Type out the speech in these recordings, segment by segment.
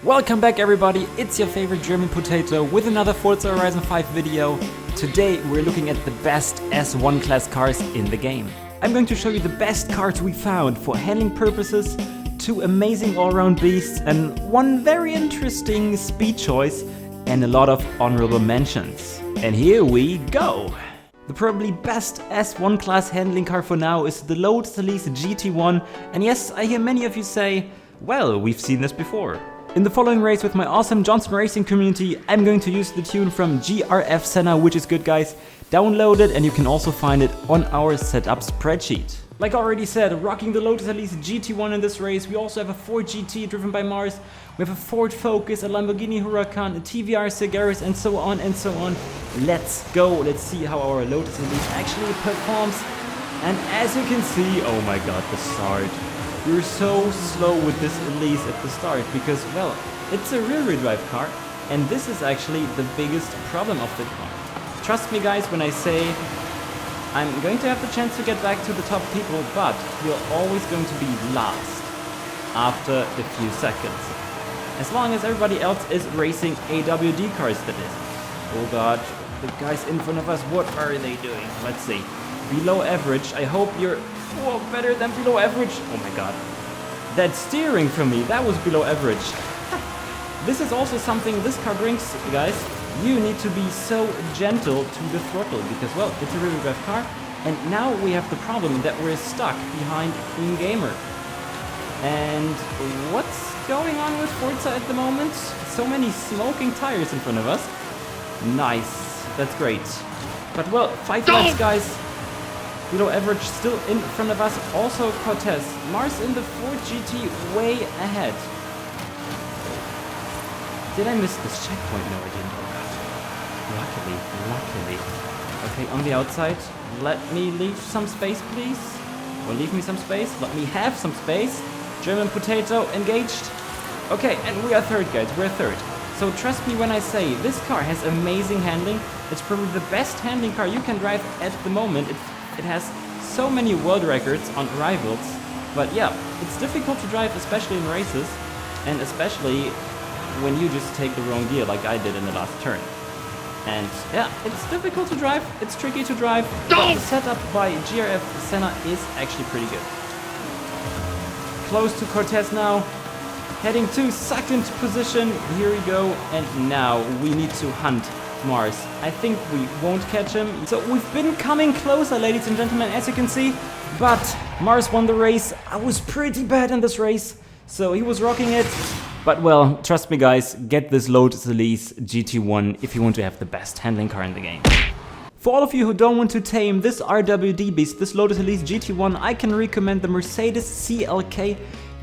Welcome back everybody, it's your favorite German potato with another Forza Horizon 5 video. Today we're looking at the best S1-CLASS cars in the game. I'm going to show you the best cars we found for handling purposes, 2 amazing all-round beasts and 1 very interesting speed choice and a lot of honorable mentions. And here we go! The probably best S1-CLASS handling car for now is the Lotus Elise GT1, and yes, I hear many of you say, well, we've seen this before. In the following race with my awesome Johnson Racing community, I'm going to use the tune from GRF Senna, which is good guys. Download it and you can also find it on our setup spreadsheet. Like I already said, rocking the Lotus Elise GT1 in this race. We also have a Ford GT driven by Mars. We have a Ford Focus, a Lamborghini Huracan, a TVR Cigaris, and so on and so on. Let's go, let's see how our Lotus Elise actually performs. And as you can see, oh my god, the start. We're so slow with this Elise at the start because, well, it's a rear-wheel drive car and this is actually the biggest problem of the car. Trust me guys when I say I'm going to have the chance to get back to the top people, but you're always going to be last after a few seconds. As long as everybody else is racing AWD cars, that is. Oh god, the guys in front of us, what are they doing? Let's see. Below average, I hope you're better than below average. Oh my god. That steering from me, that was below average. This is also something this car brings, guys. You need to be so gentle to the throttle because, well, it's a rear-wheel drive car. And now we have the problem that we're stuck behind Queen Gamer. And what's going on with Forza at the moment? So many smoking tires in front of us. Nice, that's great. But well, 5 laps, guys. Below average still in front of us, also Cortez. Mars in the Ford GT way ahead. Did I miss this checkpoint? No, I didn't. Oh god. Luckily. Okay, on the outside, let me leave some space, please. Or leave me some space. Let me have some space. German potato engaged. Okay, and we are third, guys. We're third. So trust me when I say this car has amazing handling. It's probably the best handling car you can drive at the moment. It has so many world records on rivals, but yeah, it's difficult to drive, especially in races, and especially when you just take the wrong gear like I did in the last turn. And yeah, it's difficult to drive, it's tricky to drive, but the setup by GRF Senna is actually pretty good. Close to Cortez now, heading to second position, here we go, and now we need to hunt Mars. I think we won't catch him. So we've been coming closer, ladies and gentlemen, as you can see. But Mars won the race. I was pretty bad in this race, so he was rocking it. But well, trust me guys, get this Lotus Elise GT1 if you want to have the best handling car in the game. For all of you who don't want to tame this RWD beast, this Lotus Elise GT1, I can recommend the Mercedes CLK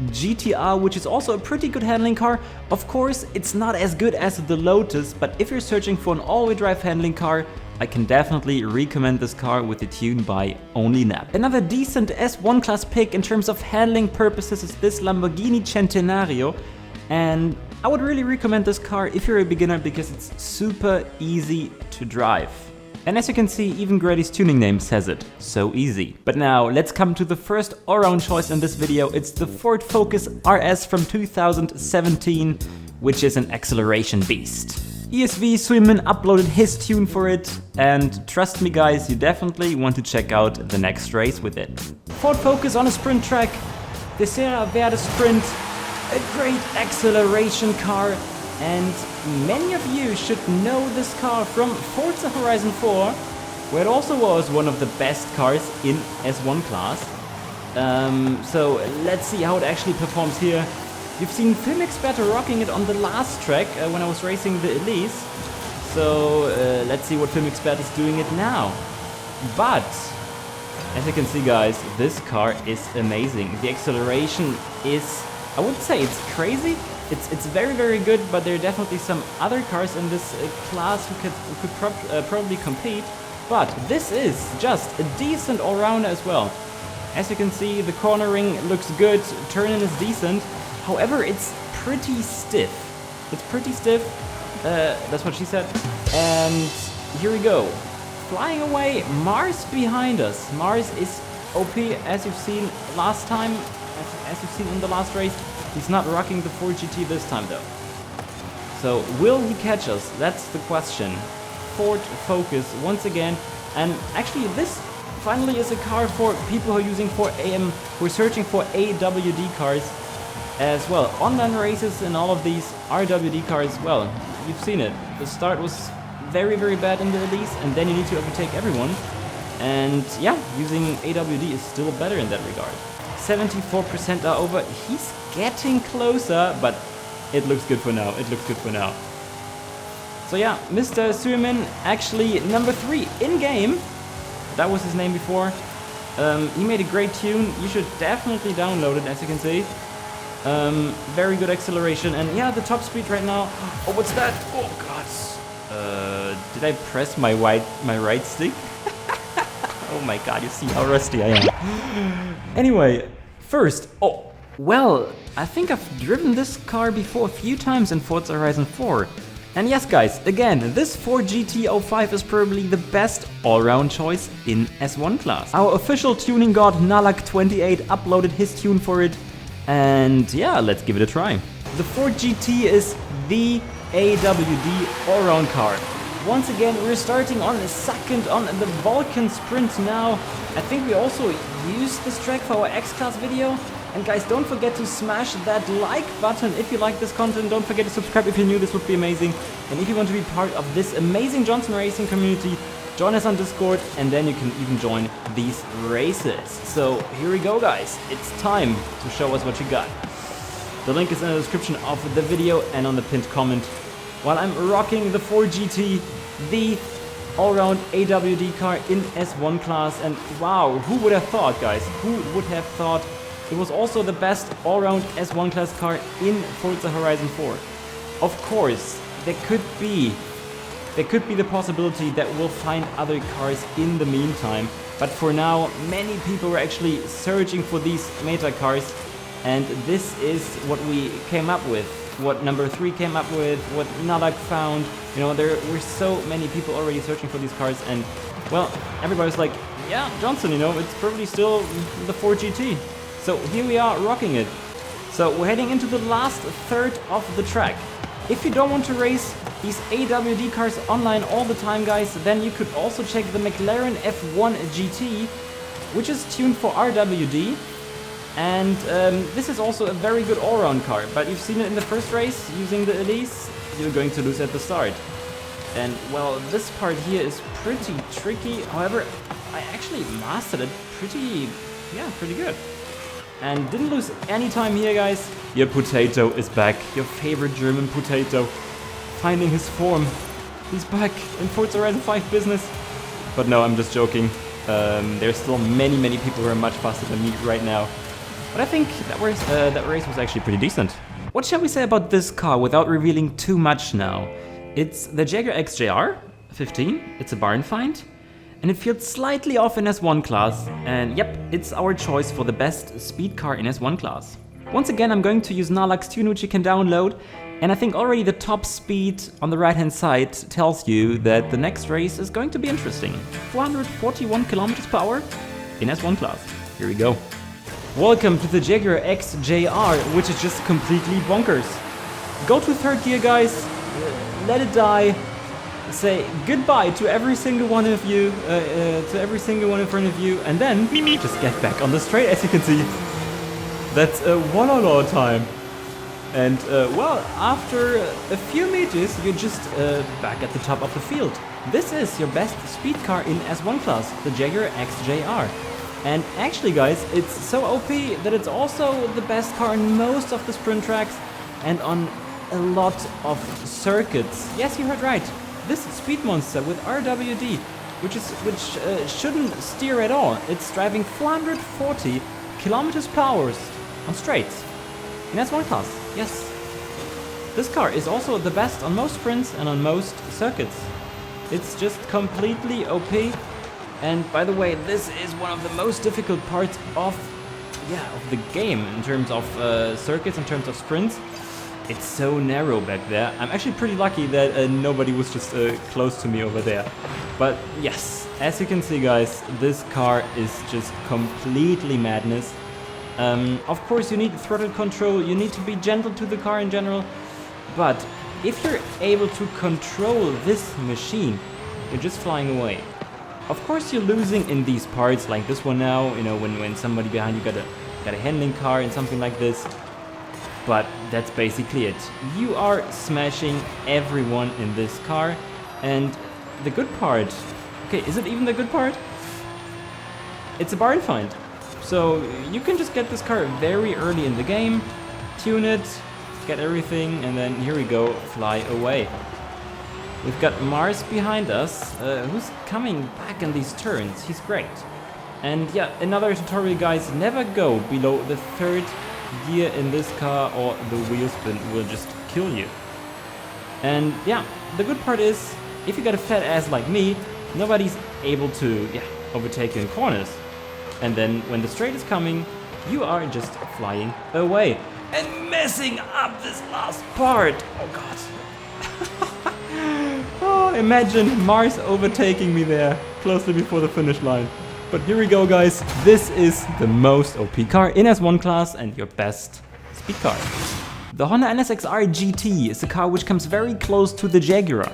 GTR, which is also a pretty good handling car. Of course, it's not as good as the Lotus, but if you're searching for an all-wheel drive handling car, I can definitely recommend this car with the tune by Only Nap. Another decent S1-CLASS pick in terms of handling purposes is this Lamborghini Centenario, and I would really recommend this car if you're a beginner because it's super easy to drive. And as you can see, even Grady's tuning name says it. So easy. But now, let's come to the first all-round choice in this video. It's the Ford Focus RS from 2017, which is an acceleration beast. ESV Suimin uploaded his tune for it, and trust me guys, you definitely want to check out the next race with it. Ford Focus on a sprint track, the Serra Verde Sprint, a great acceleration car. And many of you should know this car from Forza Horizon 4, where it also was one of the best cars in S1-CLASS. So let's see how it actually performs here. You've seen FilmXpert rocking it on the last track when I was racing the Elise. So let's see what FilmXpert is doing it now. But as you can see guys, this car is amazing. The acceleration is, I would say it's crazy. It's very, very good, but there are definitely some other cars in this class who could probably compete. But this is just a decent all-rounder as well. As you can see, the cornering looks good, turn-in is decent. However, it's pretty stiff. It's pretty stiff, that's what she said. And here we go. Flying away, Mars behind us. Mars is OP, as you've seen last time, as you've seen in the last race. He's not rocking the Ford GT this time though. So will he catch us? That's the question. Ford Focus once again, and actually this finally is a car for people who are using who are searching for AWD cars as well. Online races and all of these RWD cars, well, you've seen it. The start was very, very bad in the release, and then you need to overtake everyone. And yeah, using AWD is still better in that regard. 74% are over. He's getting closer, but it looks good for now. It looks good for now. So yeah, Mr. Suirman, actually number 3 in-game. That was his name before. He made a great tune. You should definitely download it, as you can see. Very good acceleration, and yeah, the top speed right now. Oh, what's that? Oh god. Did I press my right stick? Oh my god, you see how rusty I am. Anyway, first, oh, well, I think I've driven this car before a few times in Forza Horizon 4. And yes guys, again, this Ford GT05 is probably the best all-round choice in S1-CLASS. Our official tuning god Nalak28 uploaded his tune for it, and yeah, let's give it a try. The Ford GT is the AWD all-round car. Once again, we're starting on a second on the Vulcan Sprint now. I think we also used this track for our X-Class video. And guys, don't forget to smash that like button if you like this content. Don't forget to subscribe if you're new, this would be amazing. And if you want to be part of this amazing Johnson Racing community, join us on Discord, and then you can even join these races. So here we go guys, it's time to show us what you got. The link is in the description of the video and on the pinned comment. While I'm rocking the Ford GT, the all-round AWD car in S1-CLASS, and wow, who would have thought guys, who would have thought it was also the best all-round S1-CLASS car in Forza Horizon 4. Of course, there could be the possibility that we'll find other cars in the meantime, but for now, many people were actually searching for these meta cars, and this is what we came up with, what number 3 came up with, what Nalak found. You know, there were so many people already searching for these cars, and well, everybody's like, yeah, Johnson, you know, it's probably still the Ford GT. So here we are rocking it. So we're heading into the last third of the track. If you don't want to race these AWD cars online all the time guys, then you could also check the McLaren F1 GT, which is tuned for RWD. And this is also a very good all-round car, but you've seen it in the first race using the Elise, you're going to lose at the start. And well, this part here is pretty tricky, however, I actually mastered it pretty good. And didn't lose any time here guys. Your potato is back, your favorite German potato, finding his form. He's back in Forza Horizon 5 business. But no, I'm just joking. There's still many people who are much faster than me right now. But I think that race was actually pretty decent. What shall we say about this car without revealing too much now? It's the Jaguar XJR15, it's a barn find, and it feels slightly off in S1-CLASS, and yep, it's our choice for the best speed car in S1-CLASS. Once again, I'm going to use Nalak's tune, which you can download, and I think already the top speed on the right hand side tells you that the next race is going to be interesting. 441 km per hour in S1-CLASS. Here we go. Welcome to the Jaguar XJR, which is just completely bonkers. Go to third gear guys, let it die, say goodbye to every single one of you, in front of you, and then just get back on the straight, as you can see. That's a Wallala time. And well, after a few meters, you're just back at the top of the field. This is your best speed car in S1-CLASS, the Jaguar XJR. And actually guys, it's so OP that it's also the best car in most of the sprint tracks and on a lot of circuits. Yes, you heard right. This speed monster with RWD, which shouldn't steer at all. It's driving 440 kilometers per hour on straights. And that's S1-CLASS, yes. This car is also the best on most sprints and on most circuits. It's just completely OP. And by the way, this is one of the most difficult parts of the game in terms of circuits, in terms of sprints. It's so narrow back there. I'm actually pretty lucky that nobody was just close to me over there. But yes, as you can see guys, this car is just completely madness. Of course you need throttle control, you need to be gentle to the car in general, but if you're able to control this machine, you're just flying away. Of course you're losing in these parts like this one now, you know, when somebody behind you got a handling car and something like this. But that's basically it. You are smashing everyone in this car. And the good part, okay, is it even the good part? It's a barn find. So you can just get this car very early in the game, tune it, get everything, and then here we go, fly away. We've got Mars behind us, who's coming back in these turns. He's great. And yeah, another tutorial, guys, never go below the 3rd gear in this car or the wheel spin will just kill you. And yeah, the good part is, if you got a fat ass like me, nobody's able to overtake you in corners. And then when the straight is coming, you are just flying away. And messing up this last part! Oh god. Oh, imagine Mars overtaking me there, closely before the finish line. But here we go, guys. This is the most OP car in S1 class and your best speed car. The Honda NSX GT is a car which comes very close to the Jaguar.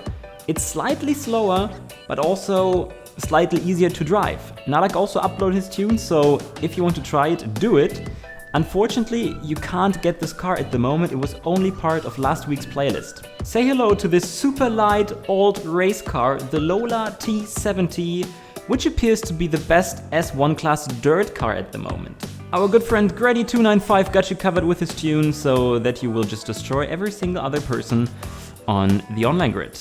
It's slightly slower, but also slightly easier to drive. Nalak also uploaded his tune, so if you want to try it, do it. Unfortunately, you can't get this car at the moment, it was only part of last week's playlist. Say hello to this super light old race car, the Lola T70, which appears to be the best S1 class dirt car at the moment. Our good friend Grady295 got you covered with his tune, so that you will just destroy every single other person on the online grid.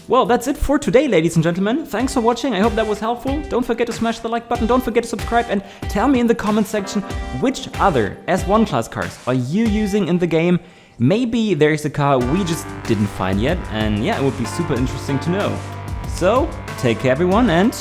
Well, that's it for today, ladies and gentlemen. Thanks for watching, I hope that was helpful. Don't forget to smash the like button, don't forget to subscribe, and tell me in the comment section which other S1 class cars are you using in the game. Maybe there's a car we just didn't find yet, and yeah, it would be super interesting to know. So, take care everyone, and